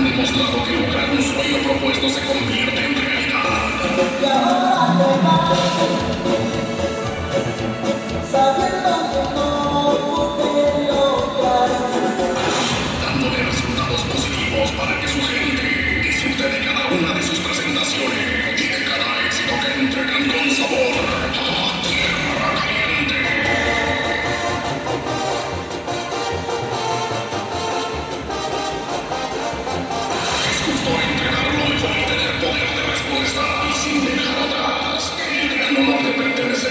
han demostrado que lograr un sueño propuesto se convierte en realidad. Y ahora te vas, sabiendo que no podré lograr. Dándole resultados positivos para que su gente disfrute de cada una de sus presentaciones y de cada éxito que entregan con sabor a tierra caliente. Es justo entregar lo mejor y tener poder de respuesta y sin dejar atrás el gran honor de pertenecer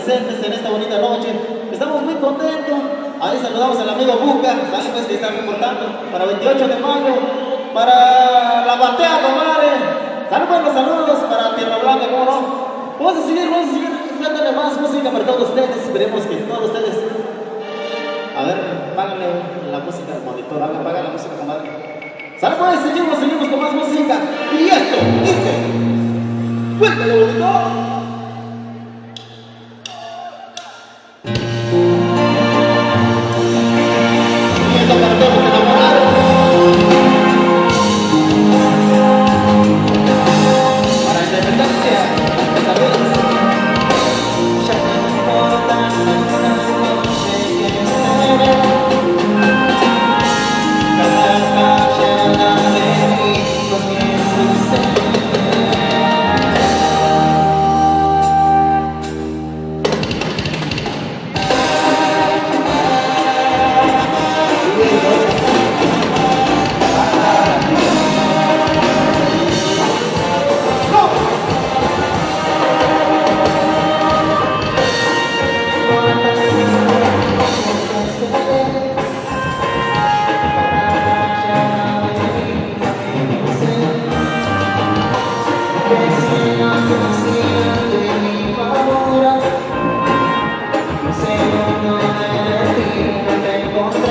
presentes en esta bonita noche. Estamos muy contentos. Ahí saludamos al amigo Buca, ¿sale? Pues que está reportando para 28 de mayo, para la batea, comadre. Salen buenos saludos para Tierra Blanca, ¿cómo no? Vamos a seguir dándole más música para todos ustedes. Esperemos que todos ustedes. A ver, páganle la música al monitor, a ver, pagan la música, comadre. Sale pues, seguimos con más música. Y esto dice. ¡Suéltalo, bonito! Para todos los enamorados, para independencia, saludos. Ya no importa esta noche que será. Cada mañana de mí comienza a ser. No